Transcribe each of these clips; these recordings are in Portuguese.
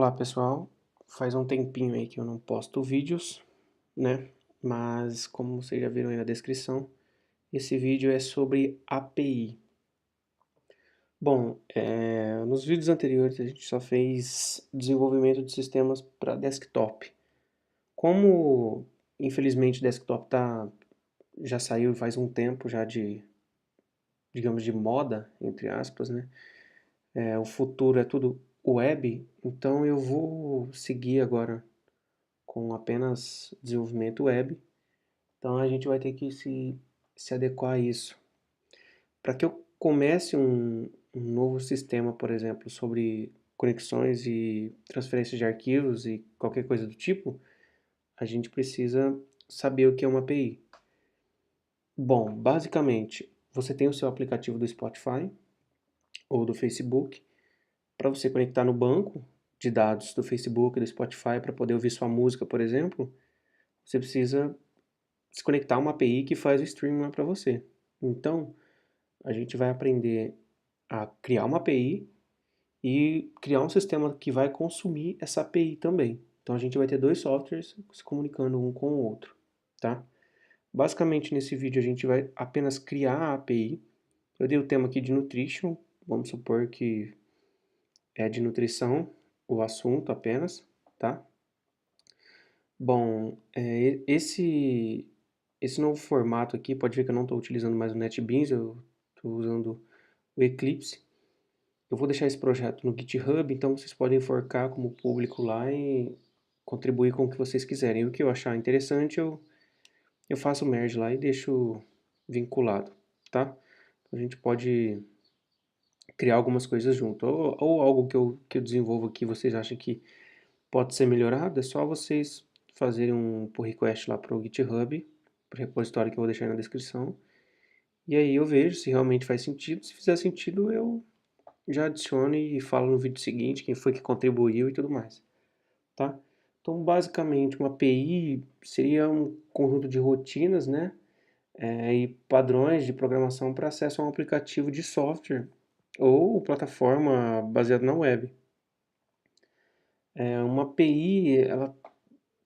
Olá pessoal, faz um tempinho aí que eu não posto vídeos, né? Mas como vocês já viram aí na descrição, esse vídeo é sobre API. Bom, nos vídeos anteriores a gente só fez desenvolvimento de sistemas para desktop. Como infelizmente desktop já saiu faz um tempo já digamos, de moda, entre aspas, né? O futuro é tudo web, então eu vou seguir agora com apenas desenvolvimento web, então a gente vai ter que se adequar a isso. Para que eu comece um novo sistema, por exemplo, sobre conexões e transferência de arquivos e qualquer coisa do tipo, a gente precisa saber o que é uma API. Bom, basicamente, você tem o seu aplicativo do Spotify ou do Facebook para você conectar no banco de dados do Facebook e do Spotify para poder ouvir sua música, por exemplo. Você precisa se conectar a uma API que faz o streaming lá para você. Então, a gente vai aprender a criar uma API e criar um sistema que vai consumir essa API também. Então, a gente vai ter dois softwares se comunicando um com o outro, tá? Basicamente, nesse vídeo, a gente vai apenas criar a API. Eu dei o tema aqui de nutrition, vamos supor que é de nutrição o assunto apenas, tá? Bom, esse novo formato aqui, pode ver que eu não estou utilizando mais o NetBeans, eu estou usando o Eclipse. Eu vou deixar esse projeto no GitHub, então vocês podem forcar como público lá e contribuir com o que vocês quiserem. E o que eu achar interessante, eu faço o merge lá e deixo vinculado, tá? A gente pode criar algumas coisas junto. Ou algo que eu desenvolvo aqui, vocês acham que pode ser melhorado, é só vocês fazerem um pull request lá para o GitHub, para o repositório que eu vou deixar aí na descrição. E aí eu vejo se realmente faz sentido. Se fizer sentido, eu já adiciono e falo no vídeo seguinte quem foi que contribuiu e tudo mais, tá? Então, basicamente, uma API seria um conjunto de rotinas, né? E padrões de programação para acesso a um aplicativo de software ou plataforma baseada na web. Uma API,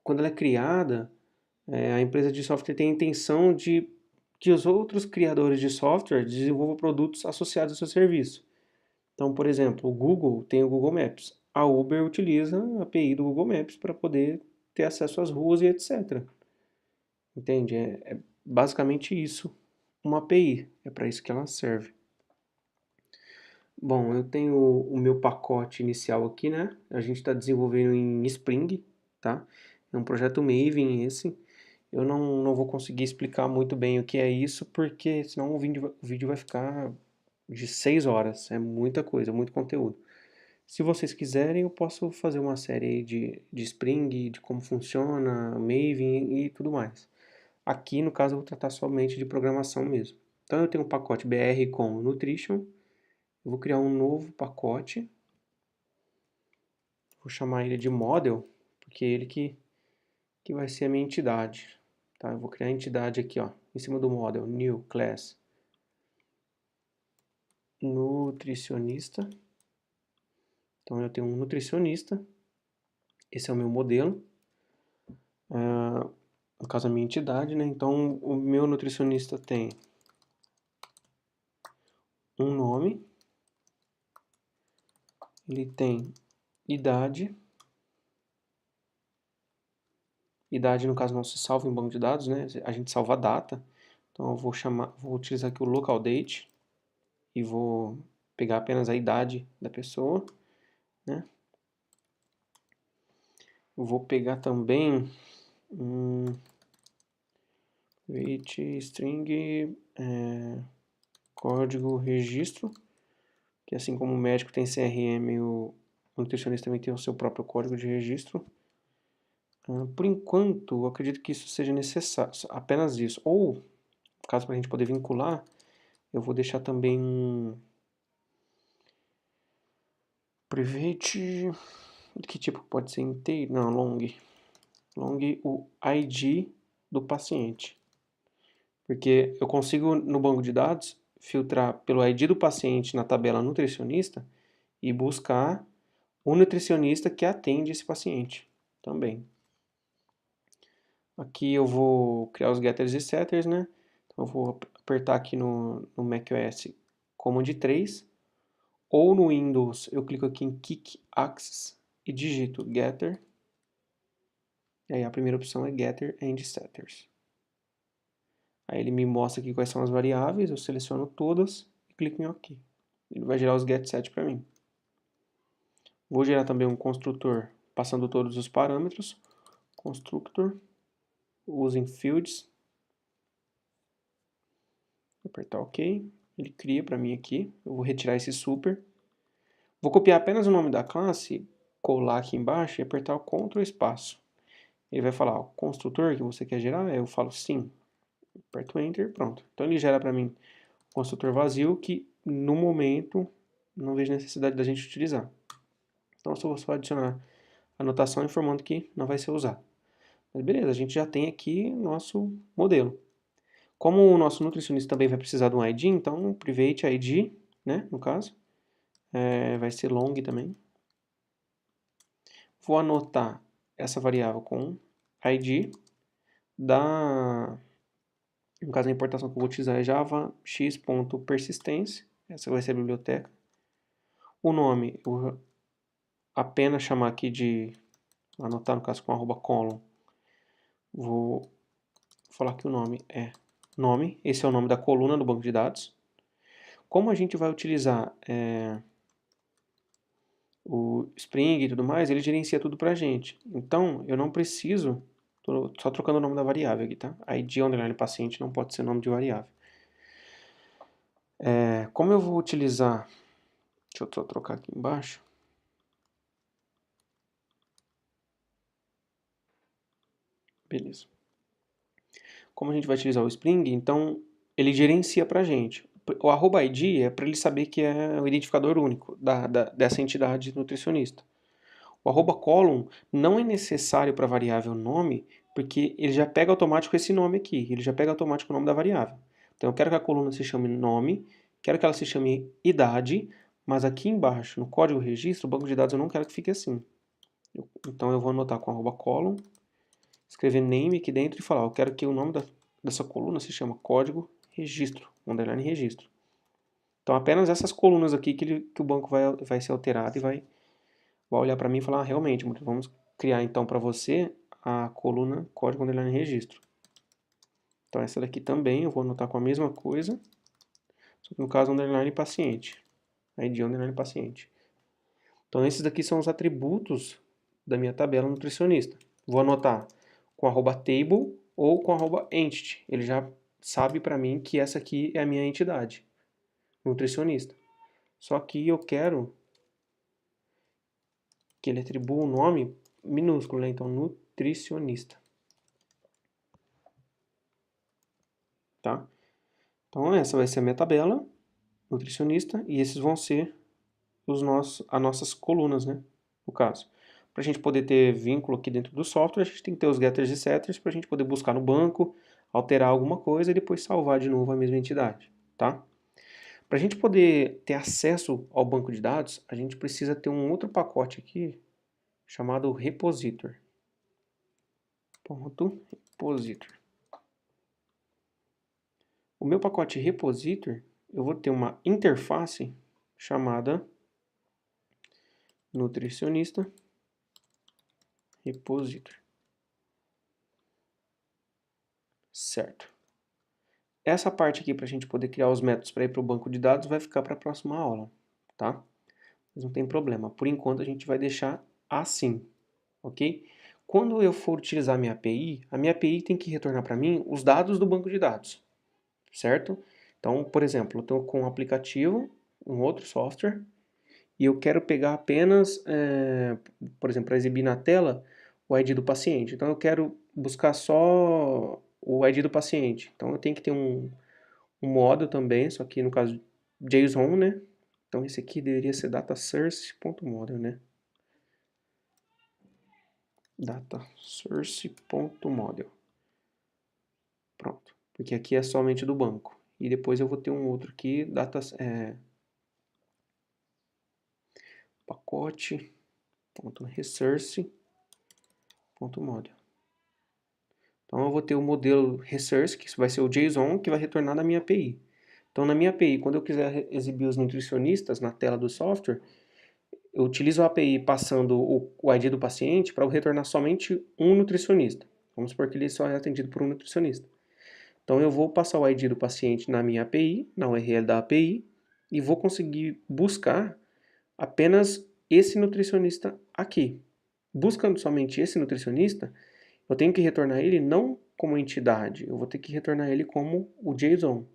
quando ela é criada, a empresa de software tem a intenção de que os outros criadores de software desenvolvam produtos associados ao seu serviço. Então, por exemplo, o Google tem o Google Maps. A Uber utiliza a API do Google Maps para poder ter acesso às ruas e etc. Entende? É basicamente isso. Uma API. É para isso que ela serve. Bom, eu tenho o meu pacote inicial aqui, né? A gente está desenvolvendo em Spring, tá? É um projeto Maven esse. Eu não vou conseguir explicar muito bem o que é isso, porque senão o vídeo vai ficar de 6 horas. É muita coisa, muito conteúdo. Se vocês quiserem, eu posso fazer uma série aí de Spring, de como funciona, Maven e tudo mais. Aqui, no caso, eu vou tratar somente de programação mesmo. Então, eu tenho um pacote BR com Nutrition. Eu vou criar um novo pacote. Vou chamar ele de Model, porque é ele que vai ser a minha entidade. Tá? Eu vou criar a entidade aqui, ó, em cima do Model, New Class. Nutricionista. Então, eu tenho um nutricionista. Esse é o meu modelo. No caso, a minha entidade, né? Então, o meu nutricionista tem um nome, ele tem idade, idade no caso não se salva em banco de dados, né? A gente salva a data, então eu vou utilizar aqui o local date e vou pegar apenas a idade da pessoa, né? Eu vou pegar também weight string, código registro, que assim como o médico tem CRM, o nutricionista também tem o seu próprio código de registro. Por enquanto, eu acredito que isso seja necessário, apenas isso. Ou, caso para a gente poder vincular, eu vou deixar também um private, que tipo pode ser inteiro? Não, long. Long o ID do paciente. Porque eu consigo, no banco de dados, filtrar pelo ID do paciente na tabela nutricionista e buscar o nutricionista que atende esse paciente também. Aqui eu vou criar os getters e setters, né? Então eu vou apertar aqui no macOS Command 3, ou no Windows eu clico aqui em Kick Access e digito getter. E aí a primeira opção é getter and setters. Aí ele me mostra aqui quais são as variáveis, eu seleciono todas e clico em OK. Ele vai gerar os getSet para mim. Vou gerar também um construtor passando todos os parâmetros. Constructor, using fields. Vou apertar OK. Ele cria para mim aqui. Eu vou retirar esse super. Vou copiar apenas o nome da classe, colar aqui embaixo e apertar o Ctrl espaço. Ele vai falar, o construtor que você quer gerar? Eu falo sim. Aperto Enter, pronto. Então ele gera para mim um construtor vazio que no momento não vejo necessidade da gente utilizar. Então eu só vou adicionar a anotação informando que não vai ser usado. Mas beleza, a gente já tem aqui nosso modelo. Como o nosso nutricionista também vai precisar de um ID, então private ID, né, no caso, vai ser long também. Vou anotar essa variável com ID da... No caso, a importação que eu vou utilizar é java x.persistence, essa vai ser a biblioteca. O nome, eu vou apenas chamar aqui de, anotar no caso com arroba colon, vou falar que o nome é nome, esse é o nome da coluna do banco de dados. Como a gente vai utilizar o Spring e tudo mais, ele gerencia tudo pra gente. Então, eu não preciso, tô só trocando o nome da variável aqui, tá? ID underline paciente não pode ser nome de variável. Como eu vou utilizar, deixa eu só trocar aqui embaixo. Beleza. Como a gente vai utilizar o Spring, então ele gerencia pra gente. O arroba ID é para ele saber que é o identificador único dessa entidade nutricionista. O arroba column não é necessário para a variável nome, porque ele já pega automático esse nome aqui, ele já pega automático o nome da variável. Então eu quero que a coluna se chame nome, quero que ela se chame idade, mas aqui embaixo, no código registro, o banco de dados eu não quero que fique assim. Então eu vou anotar com arroba column, escrever name aqui dentro e falar, eu quero que o nome dessa coluna se chama código registro, underline registro. Então apenas essas colunas aqui que o banco vai ser alterado e vai olhar para mim e falar, realmente, vamos criar então para você a coluna código underline registro. Então essa daqui também eu vou anotar com a mesma coisa, só que no caso underline paciente, ID underline paciente. Então esses daqui são os atributos da minha tabela nutricionista. Vou anotar com arroba table ou com arroba entity. Ele já sabe para mim que essa aqui é a minha entidade, nutricionista. Só que eu quero que ele atribua um nome minúsculo, né? Então nutricionista. Tá? Então essa vai ser a minha tabela nutricionista e esses vão ser as nossas colunas, né? No caso. Para a gente poder ter vínculo aqui dentro do software, a gente tem que ter os getters e setters para a gente poder buscar no banco, alterar alguma coisa e depois salvar de novo a mesma entidade, tá? Para a gente poder ter acesso ao banco de dados, a gente precisa ter um outro pacote aqui chamado repositor. Repositor. O meu pacote repositor, eu vou ter uma interface chamada nutricionista repositor. Certo. Essa parte aqui para a gente poder criar os métodos para ir para o banco de dados vai ficar para a próxima aula, tá? Mas não tem problema. Por enquanto a gente vai deixar assim, ok? Quando eu for utilizar a minha API tem que retornar para mim os dados do banco de dados, certo? Então, por exemplo, eu estou com um aplicativo, um outro software, e eu quero pegar apenas, por exemplo, para exibir na tela, o ID do paciente. Então eu quero buscar só o ID do paciente. Então eu tenho que ter um model também, só que no caso JSON, né? Então esse aqui deveria ser datasource.model, né? Datasource.model. Pronto. Porque aqui é somente do banco. E depois eu vou ter um outro aqui, pacote .resource.model. Então eu vou ter o modelo resource, que vai ser o JSON, que vai retornar na minha API. Então na minha API, quando eu quiser exibir os nutricionistas na tela do software, eu utilizo a API passando o ID do paciente para eu retornar somente um nutricionista. Vamos supor que ele só é atendido por um nutricionista. Então eu vou passar o ID do paciente na minha API, na URL da API, e vou conseguir buscar apenas esse nutricionista aqui. Buscando somente esse nutricionista, eu tenho que retornar ele não como entidade, eu vou ter que retornar ele como o JSON.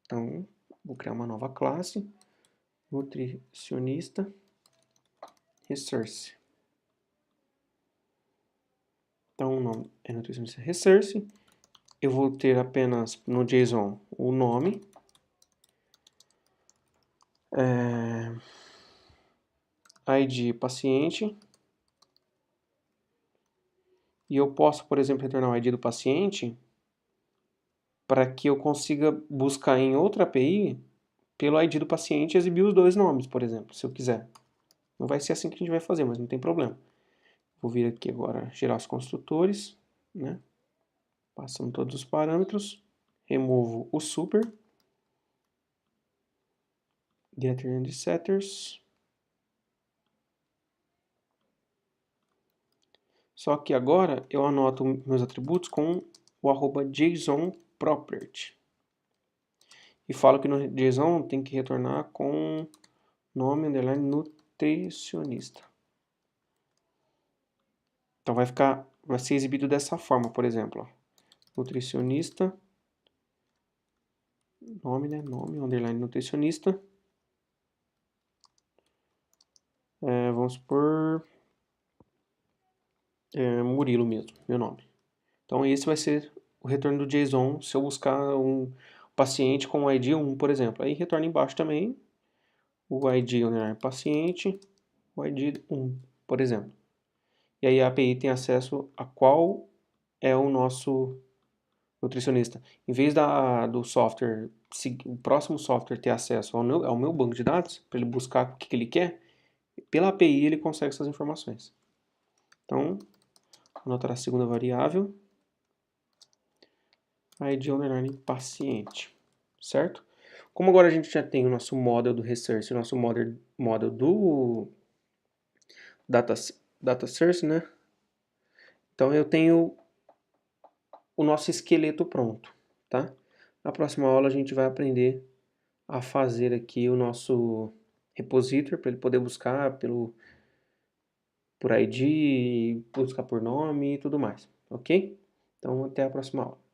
Então, vou criar uma nova classe, nutricionista resource. Então, o nome é nutricionista resource. Eu vou ter apenas no JSON o nome, ID paciente, e eu posso, por exemplo, retornar o ID do paciente para que eu consiga buscar em outra API pelo ID do paciente e exibir os dois nomes, por exemplo, se eu quiser. Não vai ser assim que a gente vai fazer, mas não tem problema. Vou vir aqui agora, gerar os construtores, né? Passando todos os parâmetros, removo o super, getter and setters. Só que agora eu anoto meus atributos com o @JSON_property. E falo que no JSON tem que retornar com nome underline nutricionista. Então vai ser exibido dessa forma, por exemplo, ó. Nutricionista, nome, né? Nome underline nutricionista. Vamos supor Murilo mesmo, meu nome. Então esse vai ser o retorno do JSON se eu buscar um paciente com o ID 1, por exemplo. Aí retorna embaixo também o ID paciente, o ID 1, por exemplo. E aí a API tem acesso a qual é o nosso nutricionista. Em vez do software, o próximo software ter acesso ao meu banco de dados, para ele buscar o que ele quer, pela API ele consegue essas informações. Então, anotar a segunda variável, ID underline paciente, certo? Como agora a gente já tem o nosso model do resource, o nosso model do data source, né? Então eu tenho o nosso esqueleto pronto, tá? Na próxima aula a gente vai aprender a fazer aqui o nosso repository para ele poder buscar por ID, buscar por nome e tudo mais, ok? Então até a próxima aula.